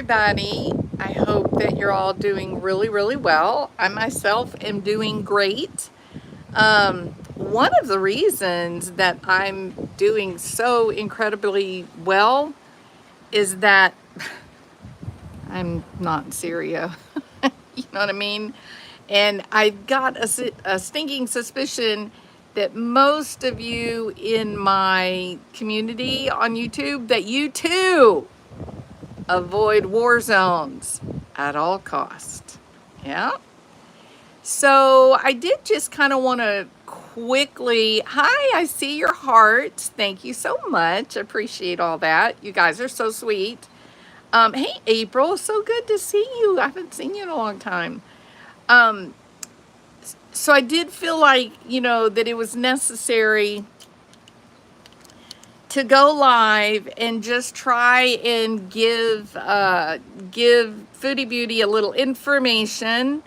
everybody. I hope that you're all doing really, really well. I myself am doing great. One of the reasons that I'm doing so incredibly well is that I'm not in Syria. You know what I mean? And I've got a stinking suspicion that most of you in my community on YouTube, that you too avoid war zones at all cost. Yeah. So I did just kind of want to quickly, hi, I see your hearts. Thank you so much. I appreciate all that. You guys are so sweet. Hey, April, so good to see you. I haven't seen you in a long time. So I did feel like, that it was necessary to go live and just try and give Foodie Beauty a little information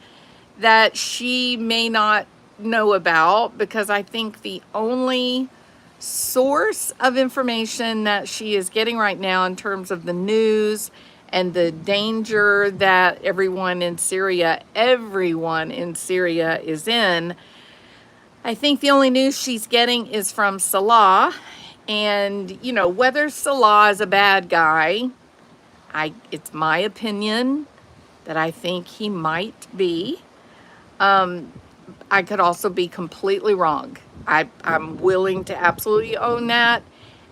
that she may not know about, because I think the only source of information that she is getting right now in terms of the news and the danger that everyone in Syria is in, I think the only news she's getting is from Salah. And, whether Salah is a bad guy, it's my opinion that I think he might be. I could also be completely wrong. I'm willing to absolutely own that.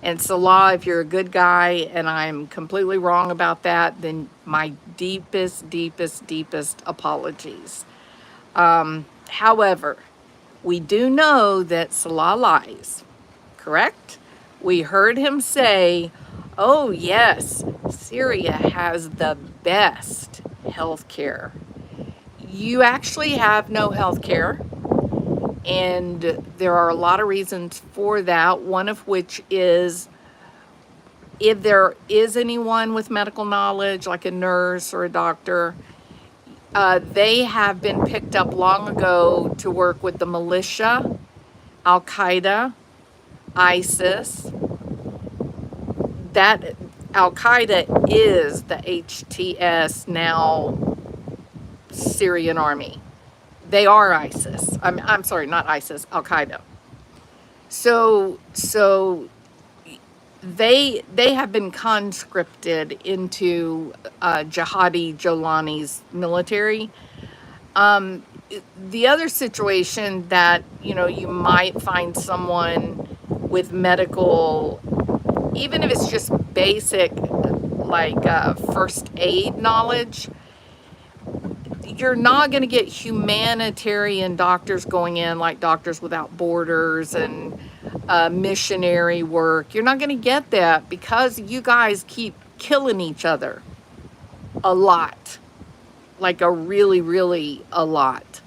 And Salah, if you're a good guy and I'm completely wrong about that, then my deepest apologies. However, we do know that Salah lies, correct? We heard him say, oh yes, Syria has the best health care. You actually have no health care. And there are a lot of reasons for that, one of which is if there is anyone with medical knowledge, like a nurse or a doctor, they have been picked up long ago to work with the militia, Al-Qaeda, ISIS. That Al-Qaeda is the HTS, now Syrian army. They are ISIS. I'm sorry, not ISIS, Al-Qaeda. So they have been conscripted into Jihadi Jolani's military. The other situation that, you might find someone with medical, even if it's just basic, like first aid knowledge, you're not going to get humanitarian doctors going in, like Doctors Without Borders and missionary work. You're not going to get that because you guys keep killing each other a lot, like a really a lot.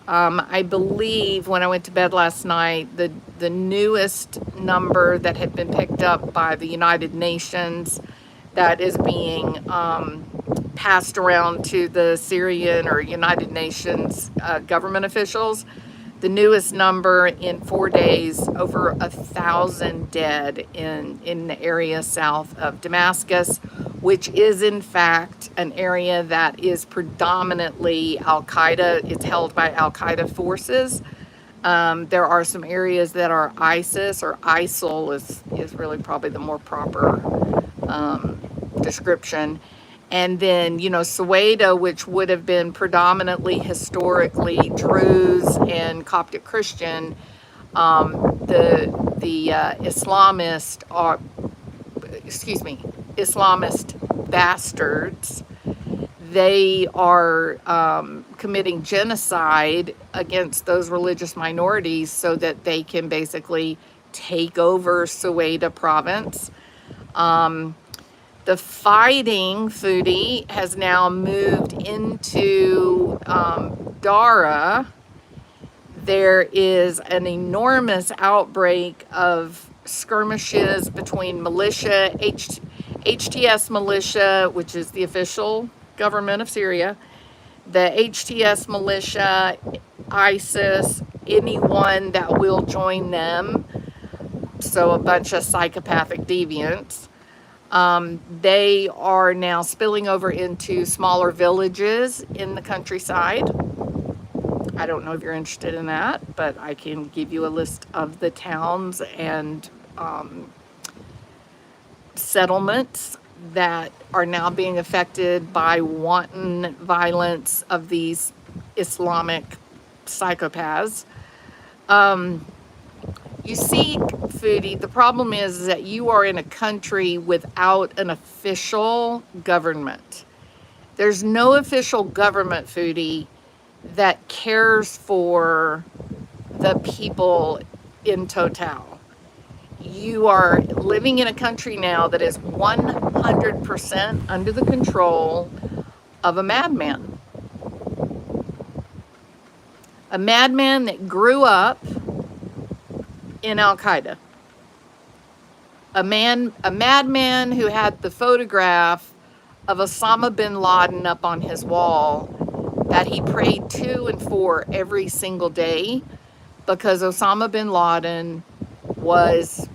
I believe when I went to bed last night, the newest number that had been picked up by the United Nations that is being passed around to the Syrian or United Nations government officials, the newest number in 4 days, over 1,000 dead in the area south of Damascus, which is in fact an area that is predominantly Al-Qaeda. It's held by Al-Qaeda forces. There are some areas that are ISIS, or ISIL is really probably the more proper description. And then, Soweto, which would have been predominantly historically Druze and Coptic Christian, the Islamist bastards, they are committing genocide against those religious minorities so that they can basically take over Soweto province. The fighting, Foodie, has now moved into Dara. There is an enormous outbreak of skirmishes between militia, HTS militia, which is the official government of Syria, the HTS militia, ISIS, anyone that will join them, so a bunch of psychopathic deviants. They are now spilling over into smaller villages in the countryside. I don't know if you're interested in that, but I can give you a list of the towns and settlements that are now being affected by wanton violence of these Islamic psychopaths. You see, Foodie, the problem is that you are in a country without an official government. There's no official government, Foodie, that cares for the people in total. You are living in a country now that is 100% under the control of a madman. A madman that grew up in Al-Qaeda. A madman who had the photograph of Osama bin Laden up on his wall that he prayed to and for every single day, because Osama bin Laden was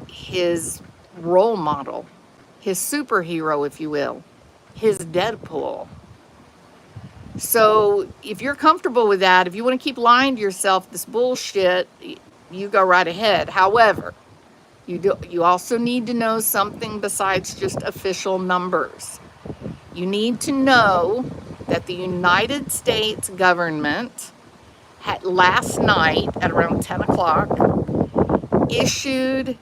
his role model, his superhero, if you will, his Deadpool. So if you're comfortable with that, if you want to keep lying to yourself, this bullshit, you go right ahead. However, you also need to know something besides just official numbers. You need to know that the United States government had last night at around 10 o'clock issued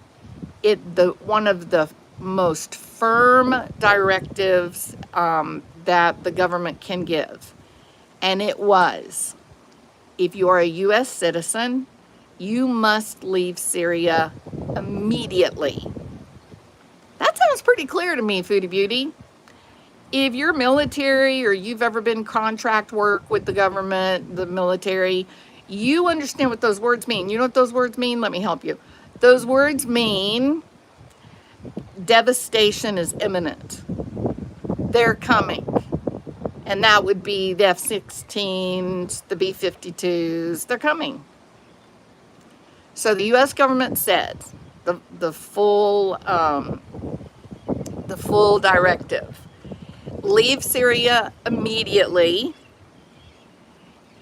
one of the most firm directives that the government can give. And it was, if you are a U.S. citizen, you must leave Syria immediately. That sounds pretty clear to me, Foodie Beauty. If you're military or you've ever been contract work with the government, the military, you understand what those words mean. You know what those words mean? Let me help you. Those words mean devastation is imminent. They're coming. And that would be the F-16s, the B-52s. They're coming. So the U.S. government said the full directive: leave Syria immediately.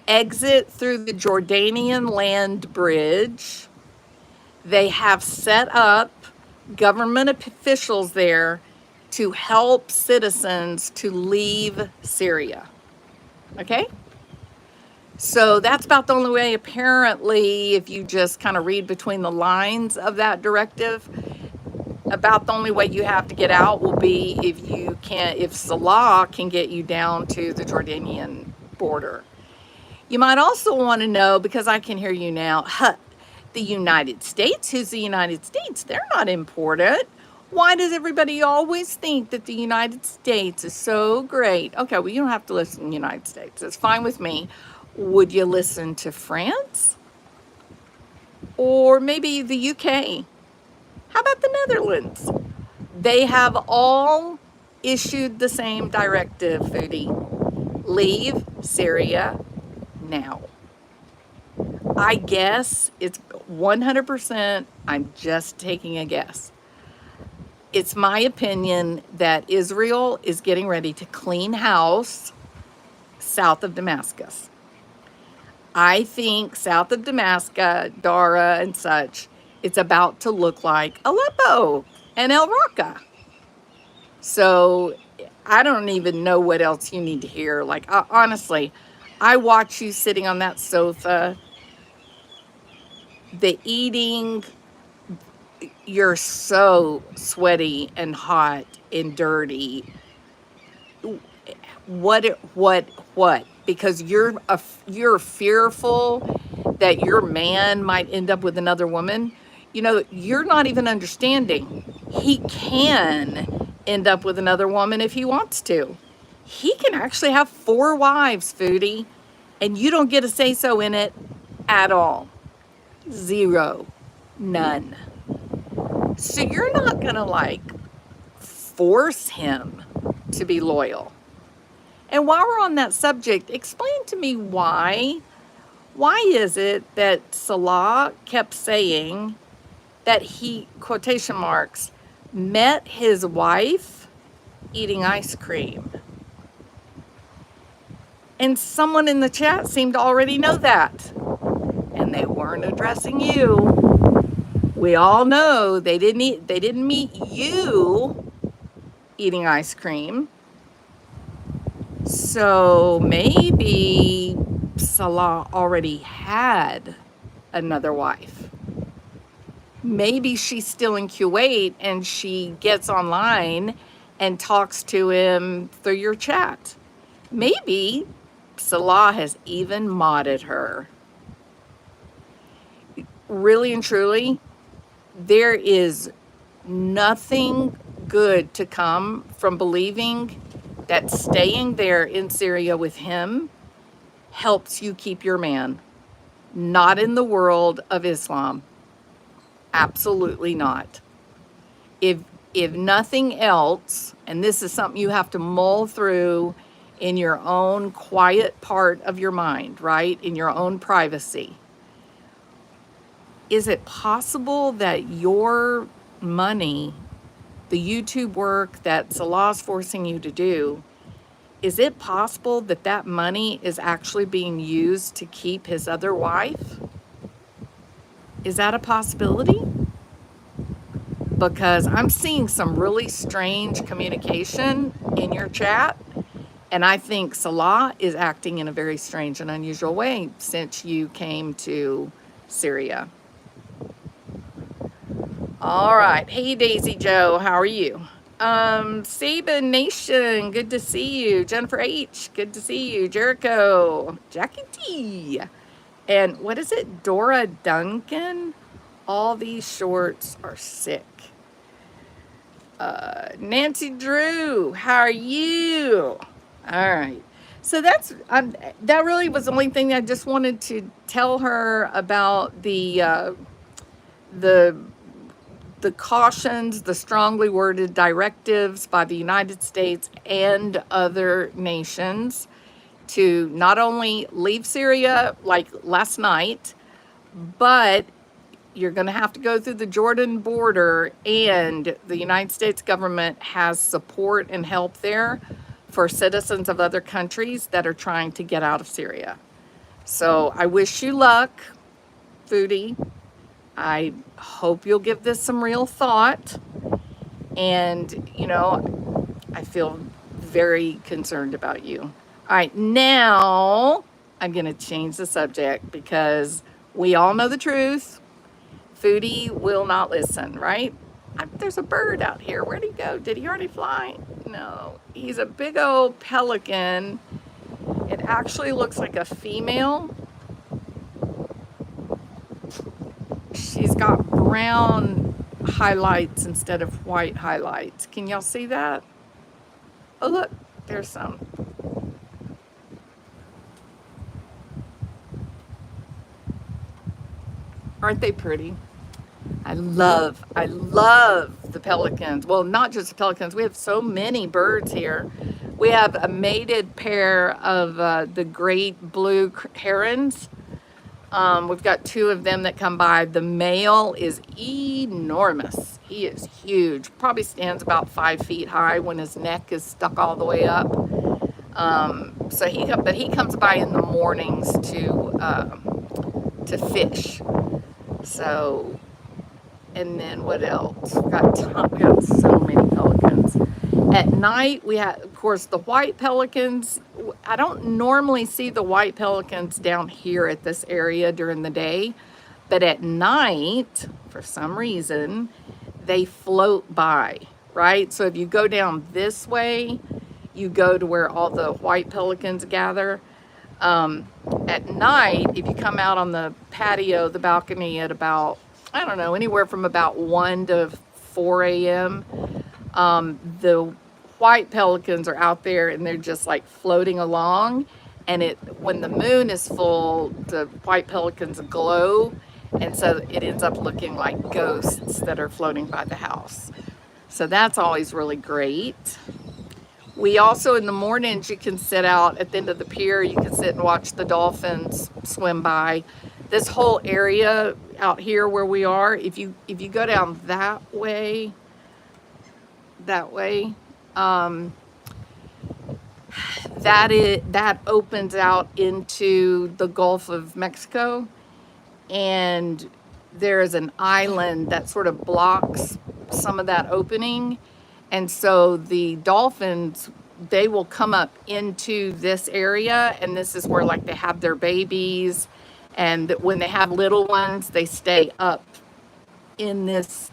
Exit through the Jordanian land bridge. They have set up government officials there to help citizens to leave Syria. Okay? So that's about the only way, apparently, if you just kind of read between the lines of that directive, about the only way you have to get out will be if Salah can get you down to the Jordanian border. You might also want to know, because I can hear you now, the United States, who's the United States? They're not important. Why does everybody always think that the United States is so great? Okay, well, you don't have to listen to the United States. It's fine with me. Would you listen to France? Or maybe the UK? How about the Netherlands? They have all issued the same directive, Foodie. Leave Syria now. I guess it's 100%, I'm just taking a guess. It's my opinion that Israel is getting ready to clean house south of Damascus. I think south of Damascus, Dara and such, it's about to look like Aleppo and El Raqqa. So I don't even know what else you need to hear. Like, honestly, I watch you sitting on that sofa, the eating, you're so sweaty and hot and dirty. What? Because you're fearful that your man might end up with another woman. You know, you're not even understanding. He can end up with another woman if he wants to. He can actually have 4 wives, Foodie, and you don't get a say-so in it at all. 0. None. So you're not gonna like force him to be loyal. And while we're on that subject, explain to me why is it that Salah kept saying that he, quotation marks, met his wife eating ice cream. And someone in the chat seemed to already know that. And they weren't addressing you. We all know they didn't meet you eating ice cream. So maybe Salah already had another wife. Maybe she's still in Kuwait and she gets online and talks to him through your chat. Maybe Salah has even modded her. Really and truly, there is nothing good to come from believing that staying there in Syria with him helps you keep your man. Not in the world of Islam. Absolutely not. If nothing else, and this is something you have to mull through in your own quiet part of your mind, right? In your own privacy. Is it possible that your money, the YouTube work that Salah's forcing you to do, is it possible that that money is actually being used to keep his other wife? Is that a possibility? Because I'm seeing some really strange communication in your chat, and I think Salah is acting in a very strange and unusual way since you came to Syria. All right. Hey, Daisy Joe, how are you? Saba Nation, good to see you. Jennifer H, good to see you. Jericho, Jackie T, and what is it? Dora Duncan. All these shorts are sick. Nancy Drew, how are you? All right. So that really was the only thing I just wanted to tell her about the cautions, the strongly worded directives by the United States and other nations to not only leave Syria like last night, but you're going to have to go through the Jordan border, and the United States government has support and help there for citizens of other countries that are trying to get out of Syria. So I wish you luck, Foodie. I hope you'll give this some real thought. And, you know, I feel very concerned about you. All right, now I'm going to change the subject because we all know the truth. Foodie will not listen, right? There's a bird out here. Where'd he go? Did he already fly? No. He's a big old pelican. It actually looks like a female. She's got brown highlights instead of white highlights. Can y'all see that? Oh, look, there's some. Aren't they pretty? I love the pelicans. Well, not just the pelicans. We have so many birds here. We have a mated pair of the great blue herons. We've got two of them that come by. The male is enormous. He is huge. Probably stands about 5 feet high when his neck is stuck all the way up. But he comes by in the mornings to fish. So, and then what else? We got so many pelicans. At night, we have, of course, the white pelicans. I don't normally see the white pelicans down here at this area during the day, but at night, for some reason, they float by, right? So if you go down this way, you go to where all the white pelicans gather. At night, if you come out on the patio, the balcony at about, I don't know, anywhere from about 1 to 4 a.m., the white pelicans are out there and they're just like floating along. And when the moon is full, the white pelicans glow. And so it ends up looking like ghosts that are floating by the house. So that's always really great. We also, in the mornings, you can sit out at the end of the pier. You can sit and watch the dolphins swim by. This whole area out here where we are, if you go down that way, that way. Um, that opens out into the Gulf of Mexico, and there is an island that sort of blocks some of that opening, and so the dolphins, they will come up into this area, and this is where like they have their babies, and when they have little ones, they stay up in this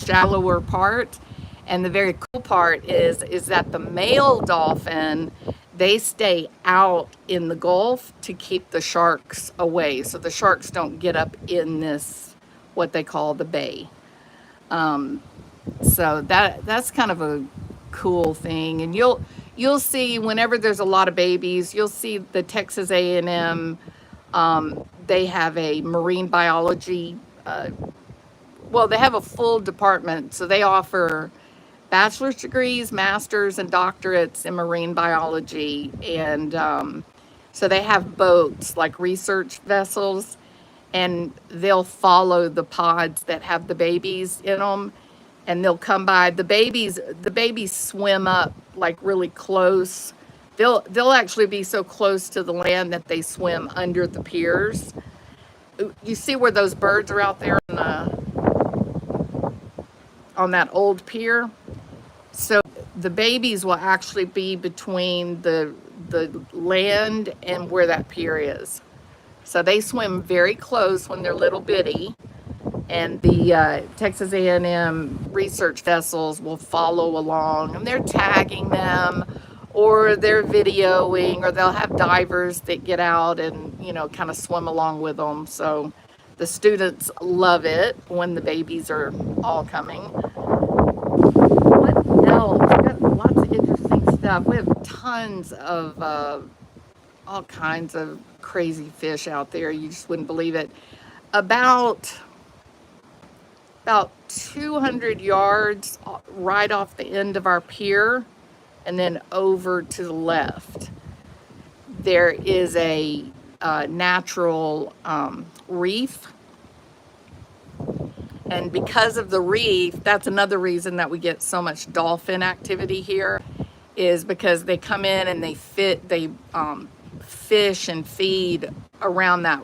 shallower part. And the very cool part is that the male dolphin, they stay out in the Gulf to keep the sharks away. So the sharks don't get up in this, what they call the bay. Um, so that's kind of a cool thing. And you'll see whenever there's a lot of babies, you'll see the Texas A&M. They have a marine biology. Well, they have a full department, so they offer bachelor's degrees, masters, and doctorates in marine biology. And so they have boats, like research vessels, and they'll follow the pods that have the babies in them, and they'll come by. The babies swim up like really close. They'll actually be so close to the land that they swim under the piers. You see where those birds are out there on that old pier? So the babies will actually be between the land and where that pier is. So they swim very close when they're little bitty, and the Texas A&M research vessels will follow along, and they're tagging them, or they're videoing, or they'll have divers that get out and kind of swim along with them. So the students love it when the babies are all coming. What else? We got lots of interesting stuff. We have tons of all kinds of crazy fish out there. You just wouldn't believe it. About 200 yards right off the end of our pier, and then over to the left, there is a natural reef. And because of the reef, that's another reason that we get so much dolphin activity here, is because they come in and they fish and feed around that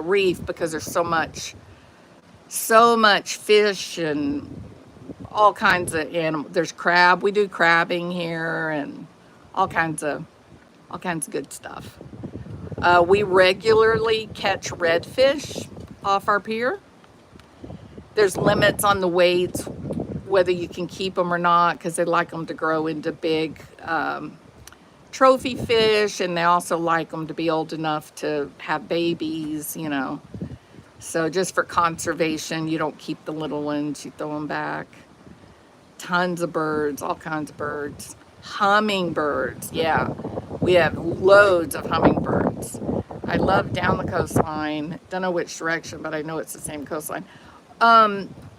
reef, because there's so much fish and all kinds of animals. There's crab. We do crabbing here, and all kinds of good stuff. We regularly catch redfish off our pier. There's limits on the weights, whether you can keep them or not, because they like them to grow into big trophy fish, and they also like them to be old enough to have babies, So just for conservation, you don't keep the little ones, you throw them back. Tons of birds, all kinds of birds. Hummingbirds, yeah. We have loads of hummingbirds. I love down the coastline. Don't know which direction, but I know it's the same coastline.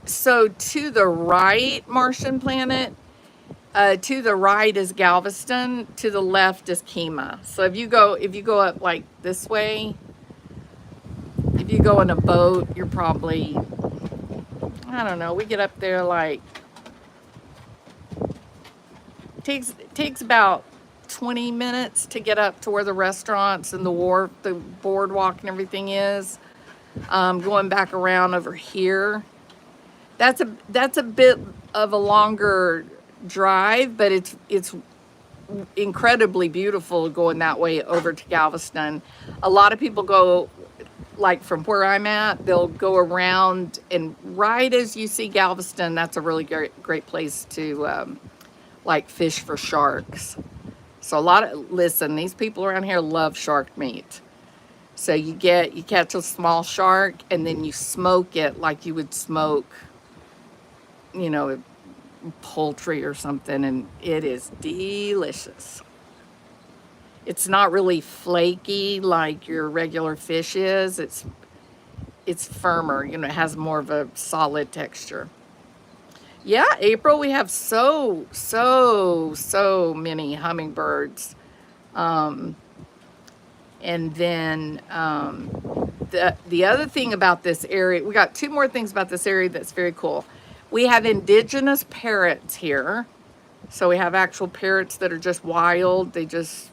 So to the right, Martian planet, to the right is Galveston, to the left is Kemah. So if you go up like this way, if you go in a boat, you're probably, I don't know, we get up there like, takes about 20 minutes to get up to where the restaurants and the wharf, the boardwalk and everything is. Going back around over here, that's a bit of a longer drive, but it's incredibly beautiful going that way over to Galveston. A lot of people go, like from where I'm at, they'll go around, and right as you see Galveston, that's a really great place to like fish for sharks. So listen, these people around here love shark meat. So you catch a small shark, and then you smoke it like you would smoke, poultry or something, and it is delicious. It's not really flaky like your regular fish is. It's firmer, it has more of a solid texture. Yeah, April, we have so many hummingbirds. And then the other thing about this area, we got two more things about this area that's very cool. We have indigenous parrots here. So we have actual parrots that are just wild. They just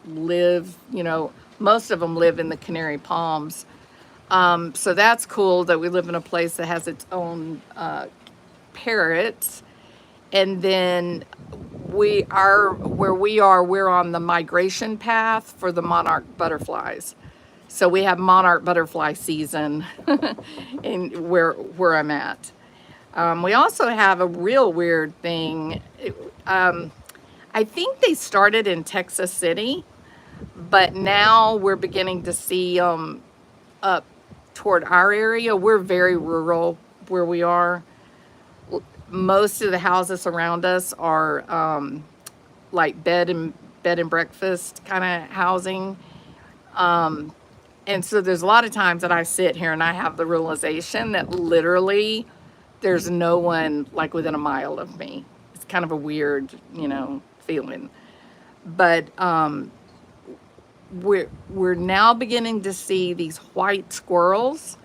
live, you know, most of them live in the Canary Palms. So that's cool that we live in a place that has its own parrots. And then where we are, we're on the migration path for the monarch butterflies. So we have monarch butterfly season in where I'm at. We also have a real weird thing. I think they started in Texas City, but now we're beginning to see them up toward our area. We're very rural where we are. Most of the houses around us are like bed and breakfast kind of housing. And so there's a lot of times that I sit here and I have the realization that literally there's no one like within a mile of me. It's kind of a weird, you know, feeling. But we're now beginning to see these white squirrels.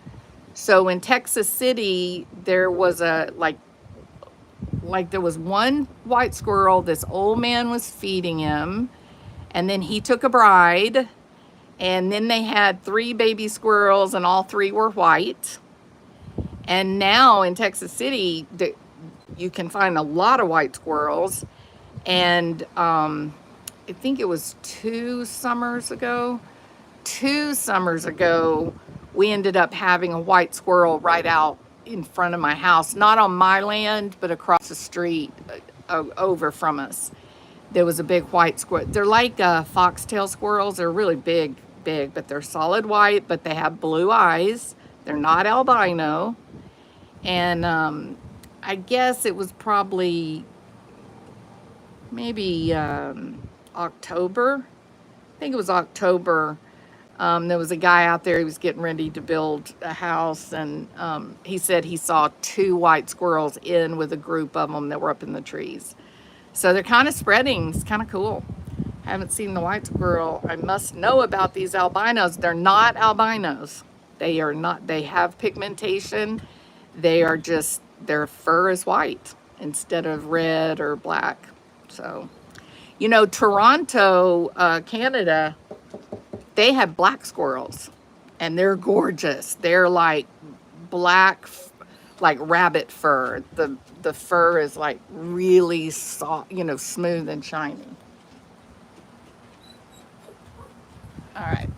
So in Texas City, there was there was one white squirrel. This old man was feeding him, and then he took a bride, and then they had 3 baby squirrels, and all 3 were white. And now in Texas City, you can find a lot of white squirrels. And I think it was 2 summers ago, we ended up having a white squirrel right out in front of my house, not on my land, but across the street over from us. There was a big white squirrel. They're like foxtail squirrels. They're really big, but they're solid white, but they have blue eyes. They're not albino. And I guess it was probably maybe October. I think it was October. There was a guy out there, he was getting ready to build a house, and he said he saw 2 white squirrels in with a group of them that were up in the trees. So they're kind of spreading. It's kind of cool. I haven't seen the white squirrel. I must know about these albinos. They're not albinos. They are not. They have pigmentation. They are just, their fur is white instead of red or black. So, you know, Toronto, Canada, they have black squirrels, and they're gorgeous. They're like black, like rabbit fur. The fur is like really soft, you know, smooth and shiny. All right.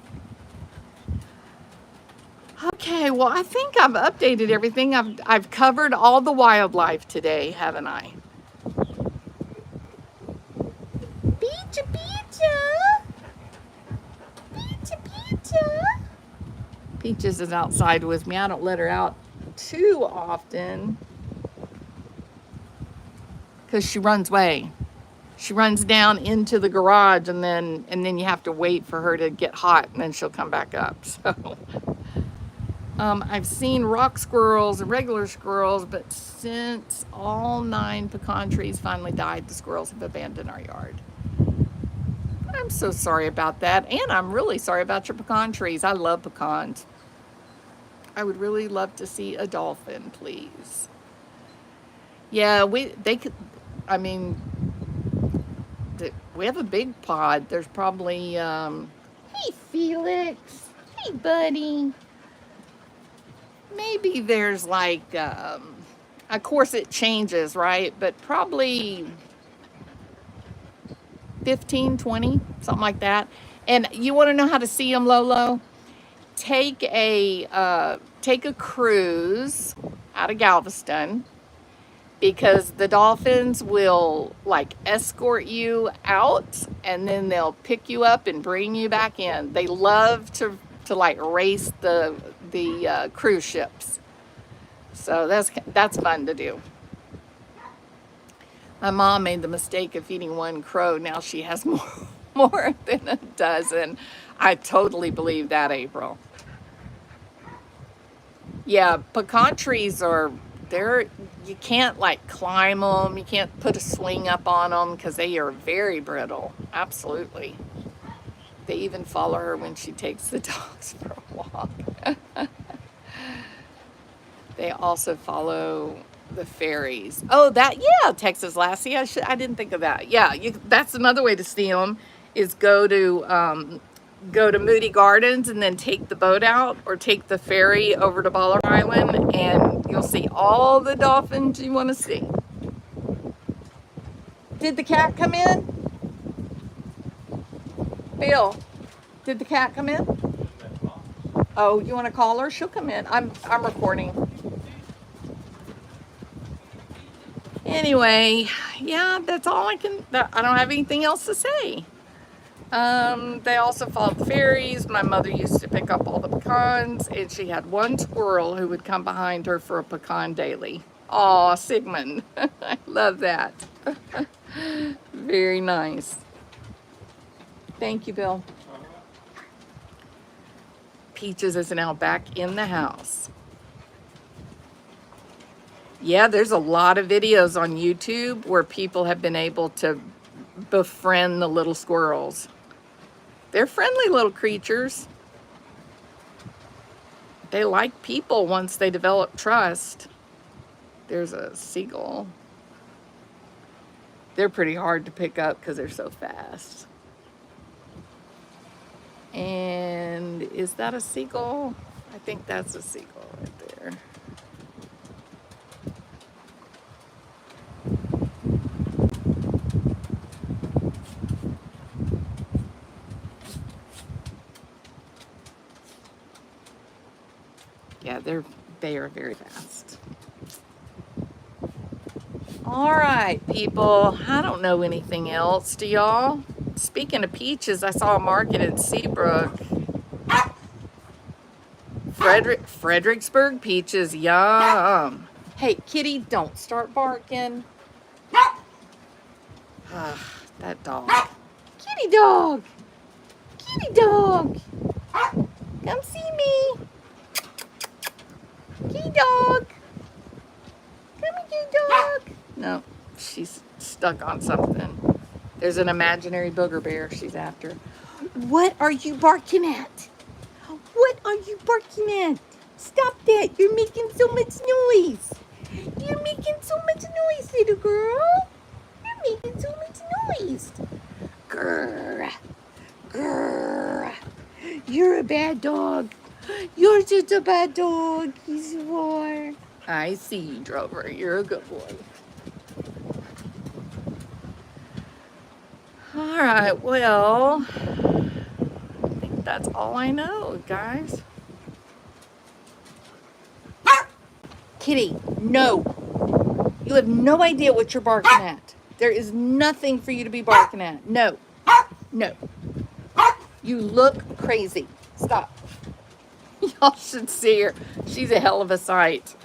Okay, well, I think I've updated everything. I've covered all the wildlife today, haven't I? Peacha, Peacha. Peacha, Peacha. Peaches is outside with me. I don't let her out too often because she runs away. She runs down into the garage, and then you have to wait for her to get hot, and then she'll come back up. So I've seen rock squirrels and regular squirrels, but since all 9 pecan trees finally died, the squirrels have abandoned our yard. I'm so sorry about that, and I'm really sorry about your pecan trees. I love pecans. I would really love to see a dolphin, please. Yeah, we have a big pod. There's probably, hey Felix, hey buddy. Maybe there's like, of course it changes, right? But probably 15, 20, something like that. And you want to know how to see them, Lolo? Take a cruise out of Galveston, because the dolphins will like escort you out, and then they'll pick you up and bring you back in. They love to like race the cruise ships. So that's fun to do. My mom made the mistake of feeding 1 crow. Now she has more than a dozen. I totally believe that, April. Yeah, pecan trees you can't like climb them. You can't put a swing up on them because they are very brittle. Absolutely. They even follow her when she takes the dogs for a walk. They also follow The fairies. Oh, that, yeah, Texas Lassie. I didn't think of that. Yeah, that's another way to see them, is go to Moody Gardens and then take the boat out, or take the ferry over to Baller Island, and you'll see all the dolphins you want to see. Did the cat come in? Bill, did the cat come in? Oh, you want to call her? She'll come in. I'm recording. Anyway, yeah, that's all I don't have anything else to say. They also followed the fairies. My mother used to pick up all the pecans, and she had one squirrel who would come behind her for a pecan daily. Aw, Sigmund. I love that. Very nice. Thank you, Bill. Peaches is now back in the house. Yeah, there's a lot of videos on YouTube where people have been able to befriend the little squirrels. They're friendly little creatures. They like people once they develop trust. There's a seagull. They're pretty hard to pick up because they're so fast. And is that a seagull? I think that's a seagull right there. Yeah, they are very fast. All right, people. I don't know anything else. Do y'all? Speaking of peaches, I saw a market in Seabrook. Fredericksburg peaches, yum. Hey, kitty, don't start barking. That dog. Kitty dog. Kitty dog. Come see me. Kitty dog. Come here, kitty dog. No, she's stuck on something. There's an imaginary booger bear she's after. What are you barking at? What are you barking at? Stop that. You're making so much noise. You're making so much noise, little girl. You're making so much noise. Grrr. Grrr. You're a bad dog. You're just a bad dog. Yes, you are. I see you, Drover. You're a good boy. All right, well, I think that's all I know, guys. Kitty, no. You have no idea what you're barking at. There is nothing for you to be barking at. No. No. You look crazy. Stop. Y'all should see her. She's a hell of a sight.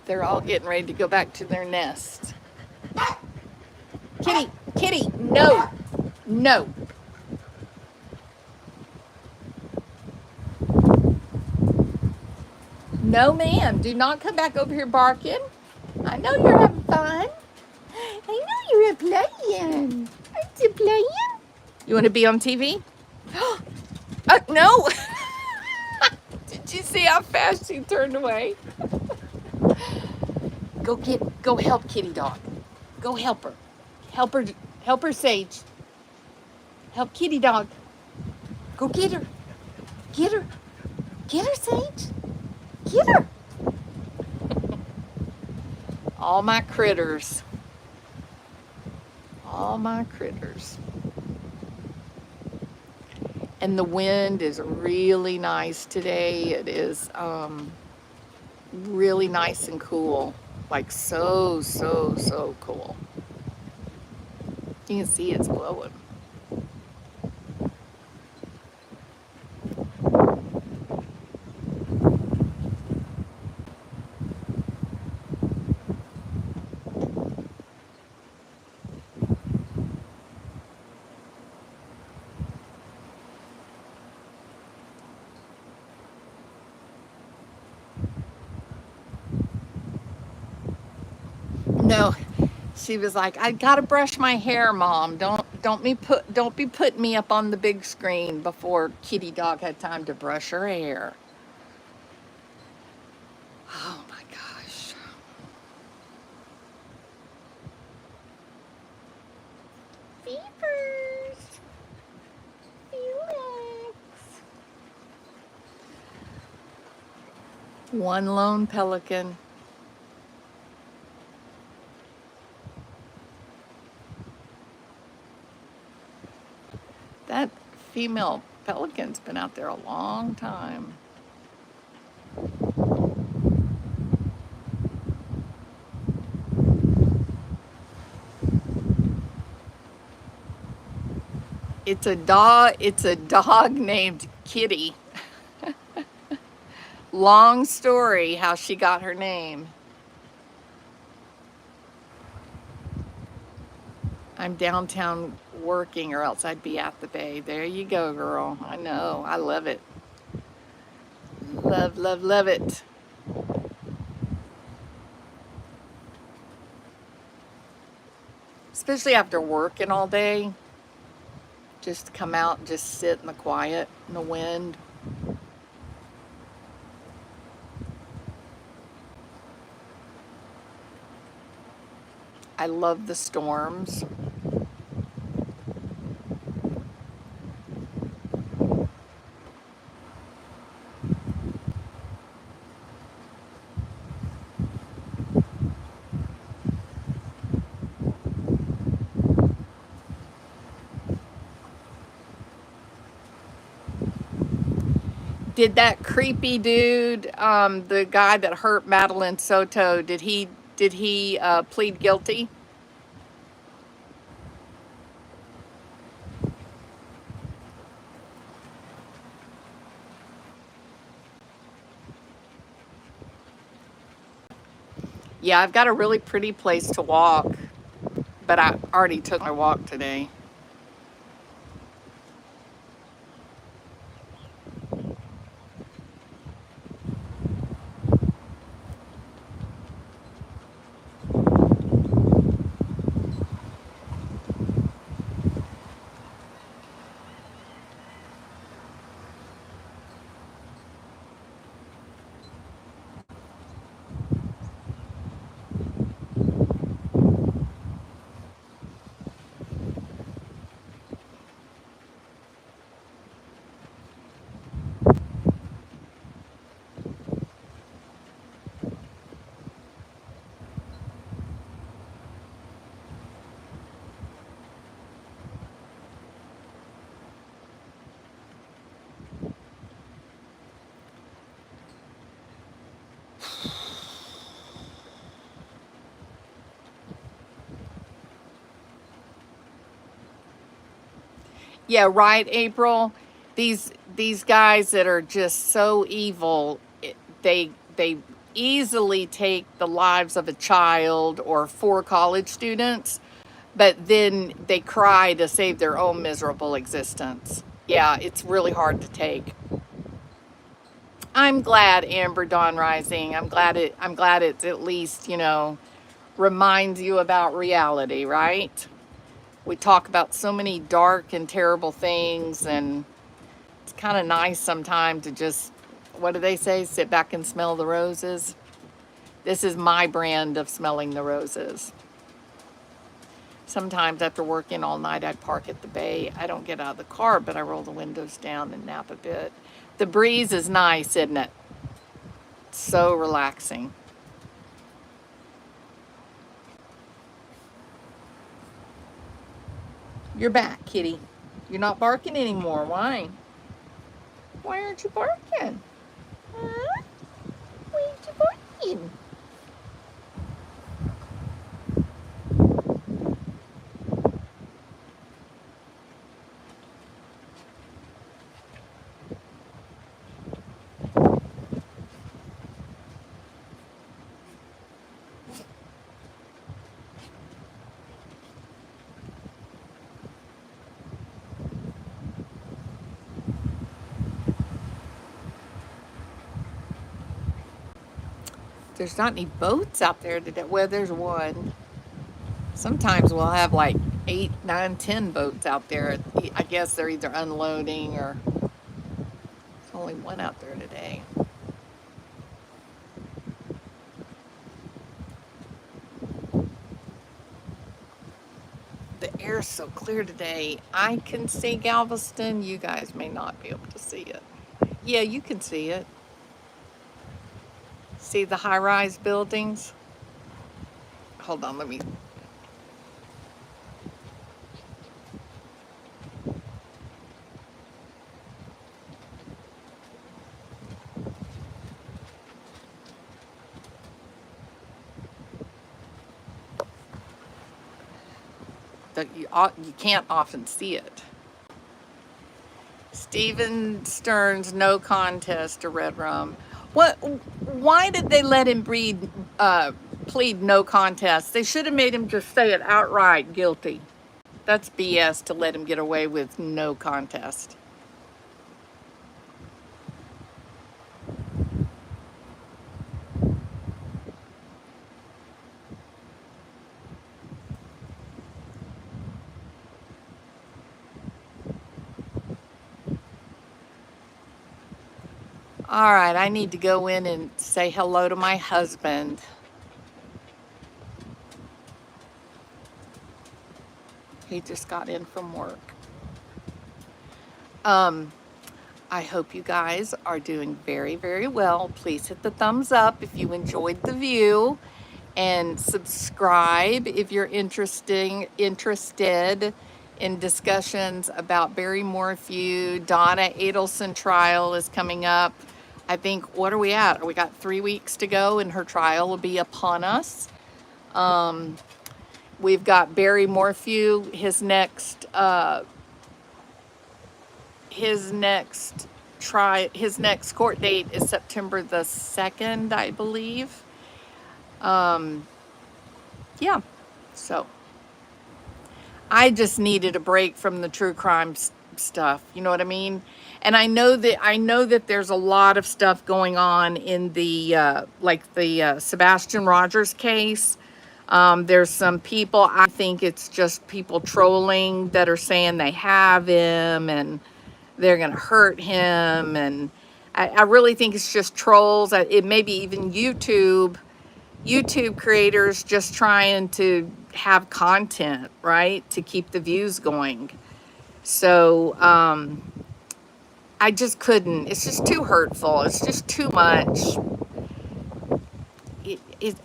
They're all getting ready to go back to their nest. Kitty, kitty, no, no. No, ma'am, do not come back over here barking. I know you're having fun. I know you're playing. Aren't you playing? You want to be on TV? No. Did you see how fast she turned away? Go help kitty dog. Go help her. Help her, Sage. Help kitty dog. Go get her. Get her. Get her, Sage. Get her. All my critters. All my critters. And the wind is really nice today. It is really nice and cool. Like so cool. You can see it's blowing. No, she was like, I gotta brush my hair, Mom. Don't be putting me up on the big screen before Kitty Dog had time to brush her hair. Oh my gosh. Beavers. Felix. One lone pelican. That female pelican's been out there a long time. It's a dog named Kitty. Long story how she got her name. I'm downtown working or else I'd be at the bay. There you go, girl. I know. I love it. Love, love, love it. Especially after working all day. Just come out and just sit in the quiet, in the wind. I love the storms. Did that creepy dude, the guy that hurt Madeline Soto, did he plead guilty? Yeah, I've got a really pretty place to walk, but I already took my walk today. Yeah, right, April. These guys that are just so evil, they easily take the lives of a child or four college students, but then they cry to save their own miserable existence. Yeah, it's really hard to take. I'm glad, Amber Dawn Rising. I'm glad it's at least, reminds you about reality, right? We talk about so many dark and terrible things, and it's kind of nice sometimes to just, what do they say? Sit back and smell the roses. This is my brand of smelling the roses. Sometimes after working all night, I park at the bay. I don't get out of the car, but I roll the windows down and nap a bit. The breeze is nice, isn't it? So relaxing. You're back, kitty. You're not barking anymore. Why? Why aren't you barking? Huh? Why aren't you barking? There's not any boats out there today. Well, there's one. Sometimes we'll have like 8, 9, 10 boats out there. I guess they're either unloading or there's only one out there today. The air's so clear today. I can see Galveston. You guys may not be able to see it. Yeah, you can see it. See the high-rise buildings? Hold on, let me. You can't often see it. Stephen Stearns, no contest to Red Rum. What? Why did they let him plead no contest? They should have made him just say it outright guilty. That's BS to let him get away with no contest. All right, I need to go in and say hello to my husband. He just got in from work. I hope you guys are doing very, very well. Please hit the thumbs up if you enjoyed the view, and subscribe if you're interested in discussions about Barry Morphew. Donna Adelson trial is coming up. I think, what are we at? We got 3 weeks to go and her trial will be upon us. We've got Barry Morphew, his next court date is September the 2nd, I believe. Yeah, so I just needed a break from the true crime stuff, you know what I mean? And I know that there's a lot of stuff going on in the like the Sebastian Rogers case. There's some people, I think it's just people trolling that are saying they have him and they're gonna hurt him, and I really think it's just trolls. It may be even YouTube creators just trying to have content, right, to keep the views going. So I just couldn't. It's just too hurtful. It's just too much.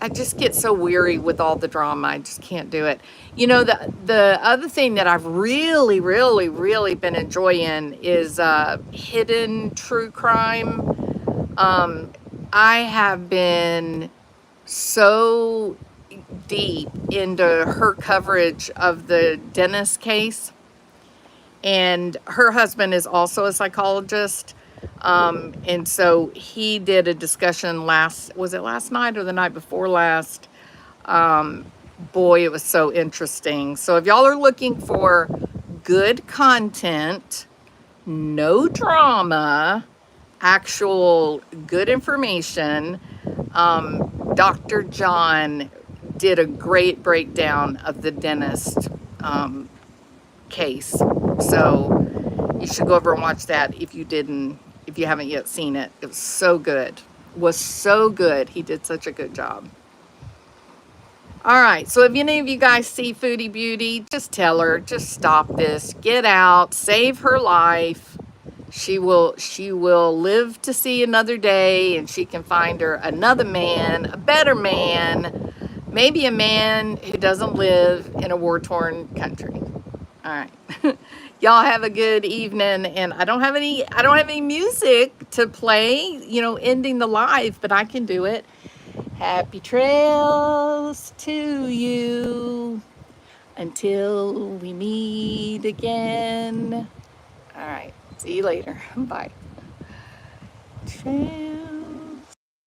I just get so weary with all the drama. I just can't do it. You know, the other thing that I've really, really, really been enjoying is hidden true crime. I have been so deep into her coverage of the Dennis case, and her husband is also a psychologist. And so he did a discussion was it last night or the night before last? Boy, it was so interesting. So if y'all are looking for good content, no drama, actual good information, Dr. John did a great breakdown of the dentist case. So you should go over and watch that if you haven't yet seen it. It was so good. He did such a good job. All right, so if any of you guys see Foodie Beauty, just tell her, just stop this, get out, save her life. She will live to see another day, and she can find her another man, a better man, maybe a man who doesn't live in a war-torn country. All right. Y'all have a good evening, and I don't have any music to play, you know, ending the live, but I can do it. Happy trails to you until we meet again. All right. See you later. Bye. Trails.